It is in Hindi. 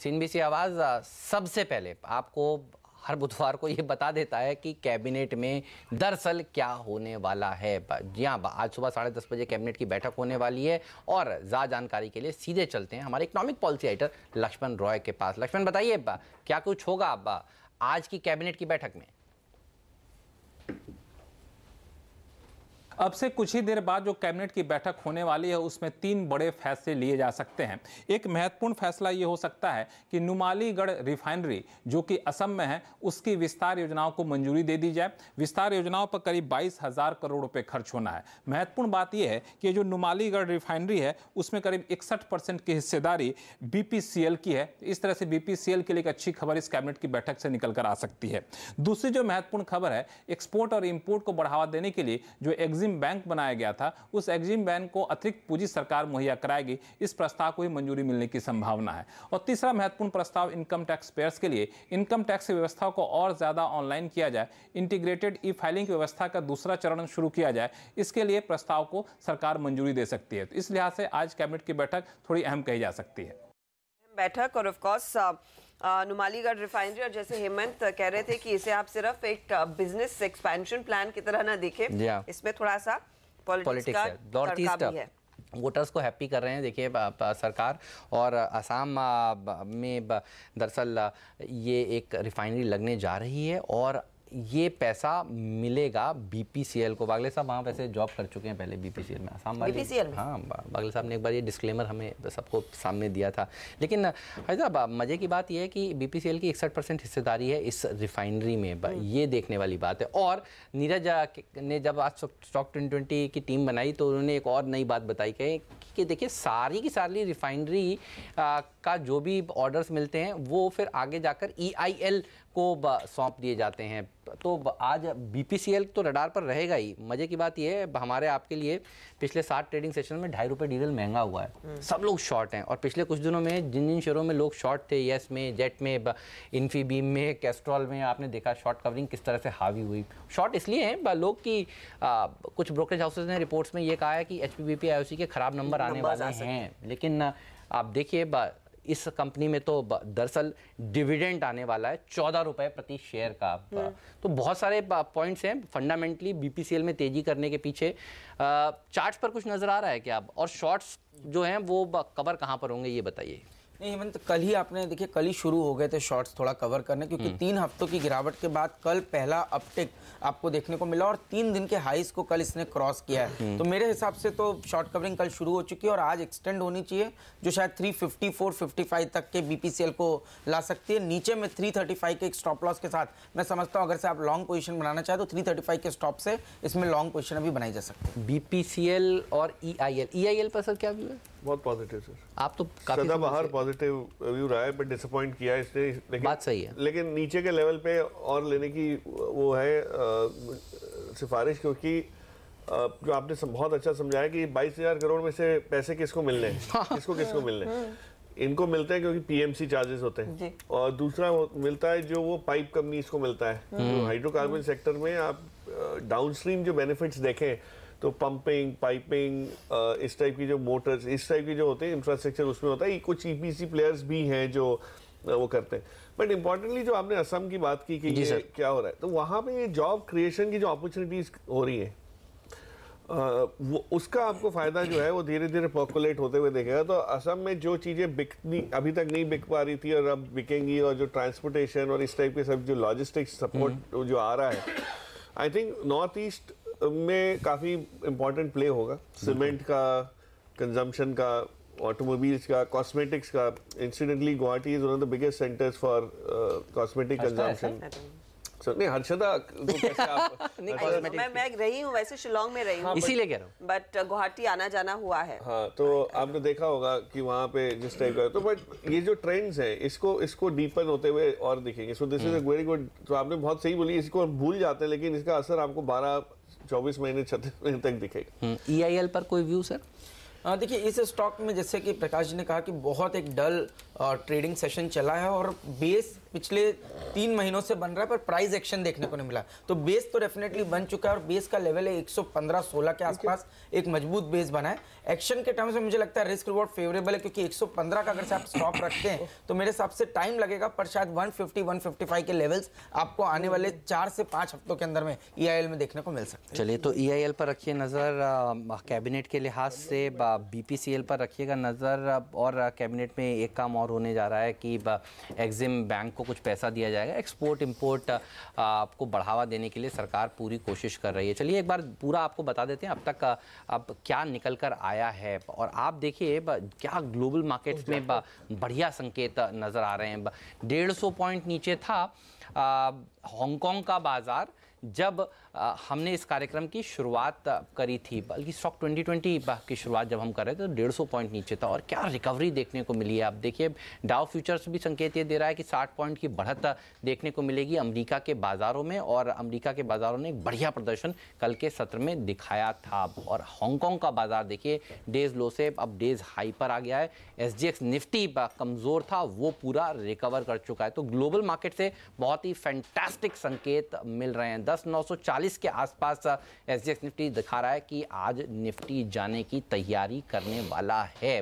CNBC आवाज़ सबसे पहले आपको हर बुधवार को ये बता देता है कि कैबिनेट में दरअसल क्या होने वाला है। जी हाँ, आज सुबह 10:30 बजे कैबिनेट की बैठक होने वाली है और ज़्यादा जानकारी के लिए सीधे चलते हैं हमारे economic policy writer Lakshman Roy के पास। लक्ष्मण, बताइए क्या कुछ होगा आज की कैबिनेट की बैठक में? अब से कुछ ही देर बाद जो कैबिनेट की बैठक होने वाली है उसमें 3 बड़े फैसले लिए जा सकते हैं। एक महत्वपूर्ण फैसला ये हो सकता है कि नुमालीगढ़ रिफाइनरी जो कि असम में है उसकी विस्तार योजनाओं को मंजूरी दे दी जाए। विस्तार योजनाओं पर करीब 22,000 करोड़ रुपए खर्च होना है। महत्वपूर्ण बात यह है कि जो नुमालीगढ़ रिफाइनरी है उसमें करीब 61% की हिस्सेदारी BPCL की है। इस तरह से BPCL के लिए एक अच्छी खबर इस कैबिनेट की बैठक से निकल कर आ सकती है। दूसरी जो महत्वपूर्ण खबर है, एक्सपोर्ट और इंपोर्ट को बढ़ावा देने के लिए जो एग्जिम बैंक बनाया गया था उस एग्जिम बैंक को अतिरिक्त पूंजी सरकार मुहैया कराएगी। इस प्रस्ताव को ही मंजूरी मिलने की संभावना है। और तीसरा महत्वपूर्ण प्रस्ताव इनकम टैक्स पेयर्स के लिए इनकम टैक्स व्यवस्था को और ज्यादा ऑनलाइन किया जाए, इंटीग्रेटेड ई-फाइलिंग व्यवस्था का दूसरा चरण शुरू किया जाए। इसके लिए प्रस्ताव को सरकार मंजूरी दे सकती है। तो इस लिहाज से आज कैबिनेट की बैठक थोड़ी अहम कही जा सकती है। बैठक और ऑफ कोर्स नुमालीगढ़ रिफाइनरी, और जैसे हेमंत कह रहे थे कि इसे आप सिर्फ एक बिजनेस एक्सपेंशन प्लान की तरह ना देखें, इसमें थोड़ा सा पॉलिटिक्स का तड़का भी है। वोटर्स को हैप्पी कर रहे हैं। देखिए सरकार और असम में दरअसल ये एक रिफाइनरी लगने जा रही है और ये पैसा मिलेगा BPCL को। बागले साहब वहाँ वैसे जॉब कर चुके हैं पहले BPCL में, असम वाले BPCL में। हाँ, बागले साहब ने एक बार ये डिस्क्लेमर हमें सबको सामने दिया था। लेकिन साहब मज़े की बात यह है कि BPCL की 61% हिस्सेदारी है इस रिफाइनरी में, ये देखने वाली बात है। और नीरज ने जब आज स्टॉक 2020 की टीम बनाई तो उन्होंने एक और नई बात बताई कि देखिए सारी की सारी रिफाइनरी का जो भी ऑर्डर्स मिलते हैं वो फिर आगे जाकर EIL को सौंप दिए जाते हैं। तो आज BPCL तो रडार पर रहेगा ही। मज़े की बात यह है हमारे आपके लिए पिछले 7 ट्रेडिंग सेशन में ₹2.5 डीजल महंगा हुआ है। सब लोग शॉर्ट हैं और पिछले कुछ दिनों में जिन शेयरों में लोग शॉर्ट थे, येस में, जेट में, इन्फीबीम में, कैस्ट्रॉल में, आपने देखा शॉर्ट कवरिंग किस तरह से हावी हुई। शॉर्ट इसलिए हैं लोग कि कुछ ब्रोकरेज हाउसेज ने रिपोर्ट्स में ये कहा है कि HPBP IOC के खराब नंबर आने वाले हैं। लेकिन आप देखिए इस कंपनी में तो दरअसल डिविडेंड आने वाला है ₹14 प्रति शेयर का। तो बहुत सारे पॉइंट्स हैं फंडामेंटली BPCL में तेजी करने के पीछे। चार्ट्स पर कुछ नजर आ रहा है क्या और शॉर्ट्स जो हैं वो कवर कहाँ पर होंगे, ये बताइए। नहीं हेमंत, कल ही आपने देखिए कल ही शुरू हो गए थे शॉर्ट्स थोड़ा कवर करने, क्योंकि 3 हफ्तों की गिरावट के बाद कल पहला अपटिक आपको देखने को मिला और 3 दिन के हाईस को कल इसने क्रॉस किया है। तो मेरे हिसाब से तो शॉर्ट कवरिंग कल शुरू हो चुकी है और आज एक्सटेंड होनी चाहिए, जो शायद 354-55 तक के BPCL को ला सकती है। नीचे में 335 के एक स्टॉप लॉस के साथ मैं समझता हूँ अगर से आप लॉन्ग पोजीशन बनाना चाहे तो 335 के स्टॉप से इसमें लॉन्ग पोजीशन अभी बनाई जा सकती है। BPCL और EIL पर सर क्या व्यू है? बहुत पॉजिटिव सर। आप तो काफी बाहर पॉजिटिव व्यू रहा है, बट डिसअपॉइंट किया इसने। लेकिन बात सही है, लेकिन नीचे के लेवल पे और लेने की वो है सिफारिश, क्योंकि जो आपने बहुत अच्छा समझाया कि 22,000 करोड़ में से पैसे किसको मिलने हैं, किसको मिलने हैं। इनको मिलते हैं क्योंकि PMC चार्जेस होते हैं, और दूसरा मिलता है जो वो पाइप कंपनीज को मिलता है। तो हाइड्रोकार्बन सेक्टर में आप डाउनस्ट्रीम जो बेनिफिट्स देखें तो पंपिंग, पाइपिंग, इस टाइप की जो मोटर्स, इस टाइप की जो होते हैं इंफ्रास्ट्रक्चर, उसमें होता है। कुछ EPC प्लेयर्स भी हैं जो वो करते हैं। बट इम्पोर्टेंटली जो आपने असम की बात की कि ये क्या हो रहा है, तो वहाँ पे ये जॉब क्रिएशन की जो अपॉर्चुनिटीज हो रही है वो उसका आपको फायदा जो है वो धीरे धीरे पॉपुलेट होते हुए देखेगा। तो असम में जो चीज़ें अभी तक नहीं बिक पा रही थी और अब बिकेंगी, और जो ट्रांसपोर्टेशन और इस टाइप के सब जो लॉजिस्टिक्स सपोर्ट जो आ रहा है, आई थिंक नॉर्थ ईस्ट में काफ़ी इम्पोर्टेंट प्ले होगा। सीमेंट का, कंजम्पशन का, ऑटोमोबाइल्स का, कॉस्मेटिक्स का। Incidentally Guwahati is one of the biggest centres for cosmetic consumption. नहीं हर्षदा तो कैसे आप मैं रही हूँ, वैसे शिलोंग में रही हूँ, इसीलिए कह रहा हूँ, बट गुवाहाटी आना जाना हुआ है। हाँ, तो आपने देखा होगा कि वहाँ पे जिस टाइप का, तो बट ये जो ट्रेंड्स हैं इसको डीपन होते हुए और दिखेंगे। So this is a very good. तो आपने बहुत सही बोली, इसको भूल जाते हैं लेकिन इसका असर आपको 12-24 महीने 36 महीने तक दिखेगा। EIL पर कोई व्यू सर? देखिए इस स्टॉक में जैसे कि प्रकाश जी ने कहा कि बहुत एक डल ट्रेडिंग सेशन चला है और बेस पिछले 3 महीनों से बन रहा है, पर प्राइस एक्शन देखने को नहीं मिला। तो बेस तो डेफिनेटली बन चुका है और बेस का लेवल है 115-16 के आसपास, एक मजबूत बेस बना है। एक्शन के टर्म्स में मुझे लगता है रिस्क रिवॉर्ड फेवरेबल है, क्योंकि 115 का अगर से आप स्टॉप रखते हैं तो मेरे हिसाब से टाइम लगेगा, पर शायद 150-155 के लेवल्स आपको आने वाले 4 से 5 हफ्तों के अंदर में EIL में देखने को मिल सकते हैं। चलिए, तो EIL पर रखिए नज़र, कैबिनेट के लिहाज से BPCL पर रखिएगा नज़र, और कैबिनेट में एक काम और होने जा रहा है कि एग्जिम बैंक को कुछ पैसा दिया जाएगा। एक्सपोर्ट इंपोर्ट आपको बढ़ावा देने के लिए सरकार पूरी कोशिश कर रही है। चलिए एक बार पूरा आपको बता देते हैं अब तक अब क्या निकल कर आया है, और आप देखिए क्या ग्लोबल मार्केट्स में बढ़िया संकेत नज़र आ रहे हैं। 150 पॉइंट नीचे था हांगकांग का बाजार जब हमने इस कार्यक्रम की शुरुआत करी थी, बल्कि स्टॉक 2020 की शुरुआत जब हम कर रहे थे तो 150 पॉइंट नीचे था, और क्या रिकवरी देखने को मिली है। आप देखिए डाउ फ्यूचर्स भी संकेत ये दे रहा है कि 60 पॉइंट की बढ़त देखने को मिलेगी अमेरिका के बाज़ारों में, और अमेरिका के बाज़ारों ने एक बढ़िया प्रदर्शन कल के सत्र में दिखाया था। और हांगकांग का बाज़ार देखिए डेज लो से अब डेज हाई पर आ गया है। SGX निफ्टी कमज़ोर था, वो पूरा रिकवर कर चुका है। तो ग्लोबल मार्केट से बहुत ही फैंटास्टिक संकेत मिल रहे हैं। 10,940 के आसपास SGX निफ्टी दिखा रहा है कि आज निफ्टी जाने की तैयारी करने वाला है।